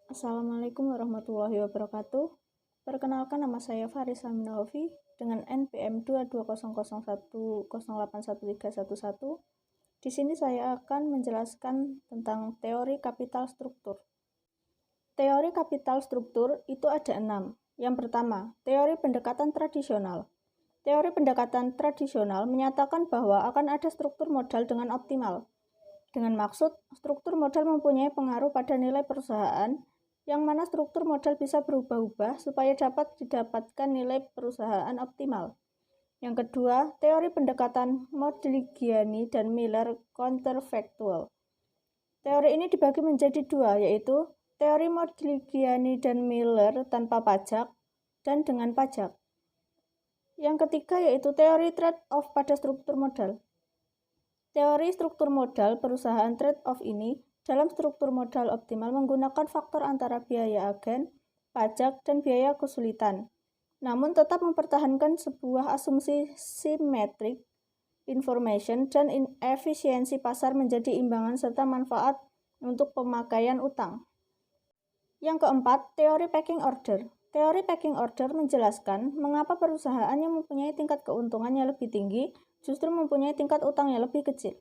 Assalamualaikum warahmatullahi wabarakatuh. Perkenalkan, nama saya Faris Aminaufi dengan NPM 22001081311. Di sini saya akan menjelaskan tentang teori kapital struktur. Teori kapital struktur itu ada 6. Yang pertama, teori pendekatan tradisional. Teori pendekatan tradisional menyatakan bahwa akan ada struktur modal dengan optimal. Dengan maksud, struktur modal mempunyai pengaruh pada nilai perusahaan, yang mana struktur modal bisa berubah-ubah supaya dapat didapatkan nilai perusahaan optimal. Yang kedua, teori pendekatan Modigliani dan Miller counterfactual. Teori ini dibagi menjadi dua, yaitu teori Modigliani dan Miller tanpa pajak dan dengan pajak. Yang ketiga yaitu teori trade-off pada struktur modal. Teori struktur modal perusahaan trade-off ini dalam struktur modal optimal menggunakan faktor antara biaya agen, pajak, dan biaya kesulitan, namun tetap mempertahankan sebuah asumsi symmetric information dan efisiensi pasar menjadi imbangan serta manfaat untuk pemakaian utang. Yang keempat, teori pecking order. Teori pecking order menjelaskan mengapa perusahaan yang mempunyai tingkat keuntungan yang lebih tinggi justru mempunyai tingkat utang yang lebih kecil.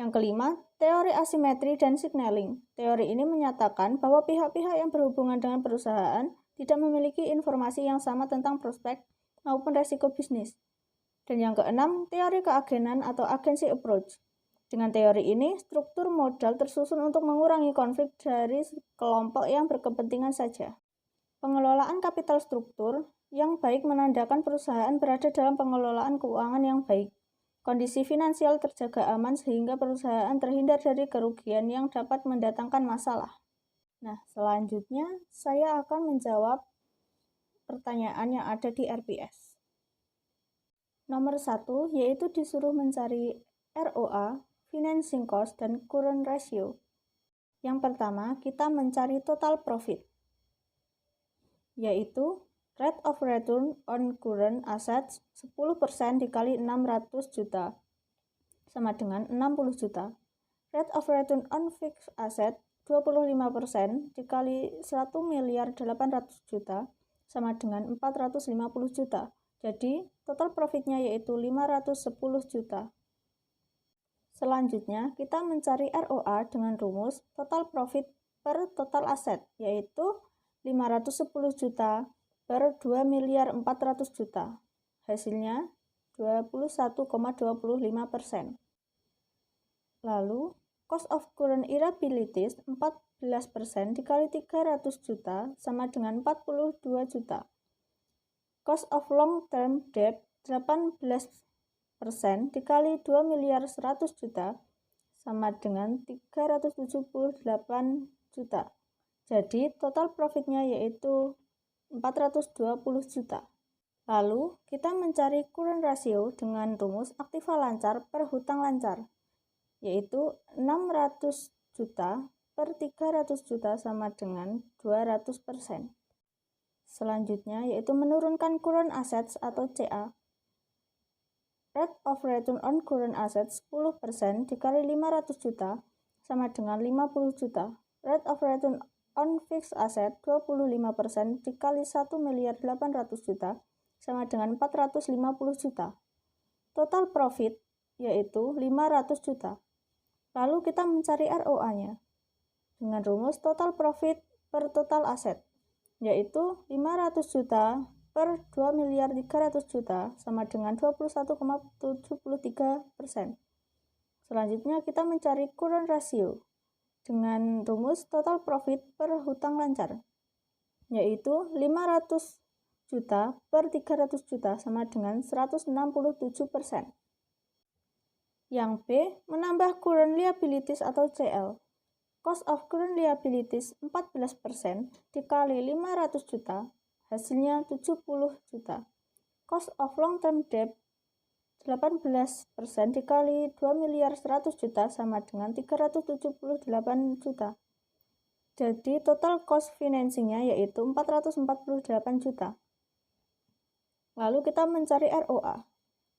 Yang kelima, teori asimetri dan signaling. Teori ini menyatakan bahwa pihak-pihak yang berhubungan dengan perusahaan tidak memiliki informasi yang sama tentang prospek maupun resiko bisnis. Dan yang keenam, teori keagenan atau agency approach. Dengan teori ini, struktur modal tersusun untuk mengurangi konflik dari kelompok yang berkepentingan saja. Pengelolaan kapital struktur yang baik menandakan perusahaan berada dalam pengelolaan keuangan yang baik. Kondisi finansial terjaga aman sehingga perusahaan terhindar dari kerugian yang dapat mendatangkan masalah. Nah, selanjutnya saya akan menjawab pertanyaan yang ada di RPS. Nomor 1 yaitu disuruh mencari ROA, financing cost, dan current ratio. Yang pertama, kita mencari total profit, yaitu rate of return on current assets 10% dikali 600 juta sama dengan 60 juta. Rate of return on fixed asset 25% dikali 1 miliar 800 juta sama dengan 450 juta. Jadi, total profitnya yaitu 510 juta. Selanjutnya, kita mencari ROA dengan rumus total profit per total asset, yaitu 510 juta per 2 miliar 400 juta. Hasilnya 21,25%. Lalu, cost of current liabilities 14% dikali 300 juta sama dengan 42 juta. Cost of long term debt 18% dikali 2 miliar 100 juta sama dengan 378 juta. Jadi, total profitnya yaitu 420 juta. Lalu, kita mencari current ratio dengan rumus aktiva lancar per hutang lancar, yaitu 600 juta per 300 juta sama dengan 200%. Selanjutnya, yaitu menurunkan current assets atau CA. Rate of return on current assets 10% dikali 500 juta sama dengan 50 juta. Rate of return on fixed asset 25% dikali 1 miliar 800 juta sama dengan 450 juta. Total profit yaitu 500 juta. Lalu kita mencari ROA-nya dengan rumus total profit per total asset, yaitu 500 juta per 2 miliar 300 juta sama dengan 21,73%. Selanjutnya kita mencari current ratio dengan rumus total profit per hutang lancar, yaitu 500 juta per 300 juta sama dengan 167%. Yang B, menambah current liabilities atau CL. Cost of current liabilities 14% dikali 500 juta, hasilnya 70 juta. Cost of long term debt 18% dikali 2 miliar 100 juta sama dengan 378 juta. Jadi total cost financingnya yaitu 448 juta. Lalu kita mencari ROA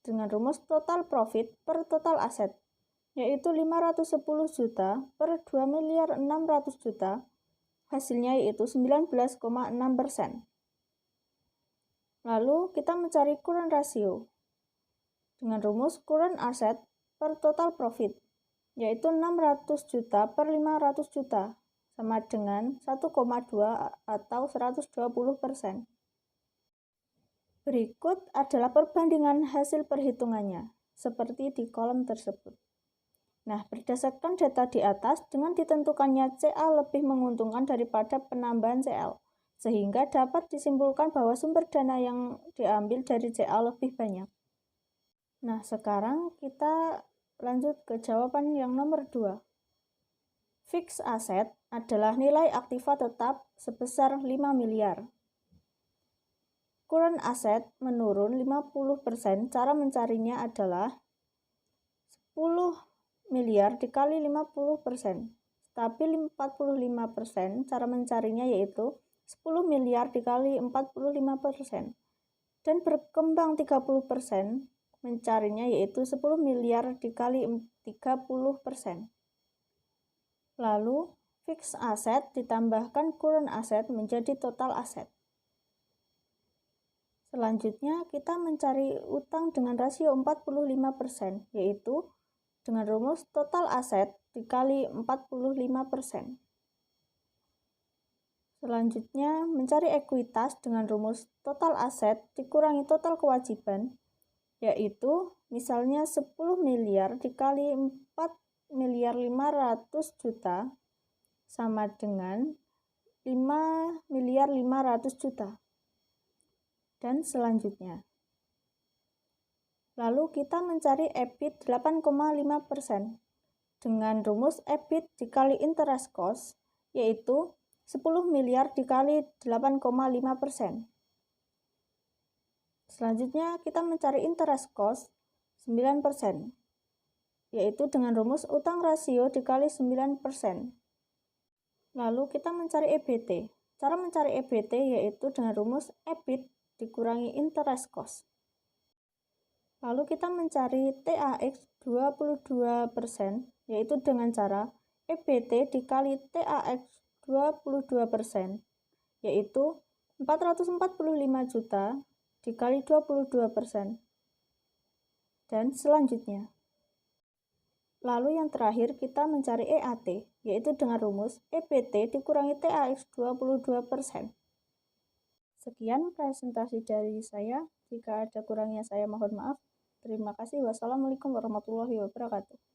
dengan rumus total profit per total asset, yaitu 510 juta per 2 miliar 600 juta hasilnya yaitu 19,6%. Lalu kita mencari current ratio dengan rumus current asset per total profit, yaitu 600 juta per 500 juta, sama dengan 1,2 atau 120%. Berikut adalah perbandingan hasil perhitungannya, seperti di kolom tersebut. Nah, berdasarkan data di atas, dengan ditentukannya CA lebih menguntungkan daripada penambahan CL, sehingga dapat disimpulkan bahwa sumber dana yang diambil dari CA lebih banyak. Nah, sekarang kita lanjut ke jawaban yang nomor 2. Fixed asset adalah nilai aktiva tetap sebesar 5 miliar. Current asset menurun 50%, cara mencarinya adalah 10 miliar dikali 50%. Stabil 45%, cara mencarinya yaitu 10 miliar dikali 45%. Dan berkembang 30%, mencarinya yaitu 10 miliar dikali 30%. Lalu, fixed asset ditambahkan current asset menjadi total asset. Selanjutnya, kita mencari utang dengan rasio 45%, yaitu dengan rumus total aset dikali 45%. Selanjutnya, mencari ekuitas dengan rumus total aset dikurangi total kewajiban, yaitu misalnya 10 miliar dikali 4 miliar 500 juta sama dengan 5 miliar 500 juta. Dan selanjutnya. Lalu kita mencari EBIT 8,5% dengan rumus EBIT dikali interest cost, yaitu 10 miliar dikali 8,5%. Selanjutnya kita mencari interest cost 9%, yaitu dengan rumus utang rasio dikali 9%. Lalu kita mencari EBT. Cara mencari EBT yaitu dengan rumus EBIT dikurangi interest cost. Lalu kita mencari TAX 22%, yaitu dengan cara EBT dikali TAX 22%, yaitu 445 juta dikali 22%. Dan selanjutnya. Lalu yang terakhir kita mencari EAT, yaitu dengan rumus EBT dikurangi TAX 22%. Sekian presentasi dari saya. Jika ada kurangnya saya mohon maaf. Terima kasih. Wassalamualaikum warahmatullahi wabarakatuh.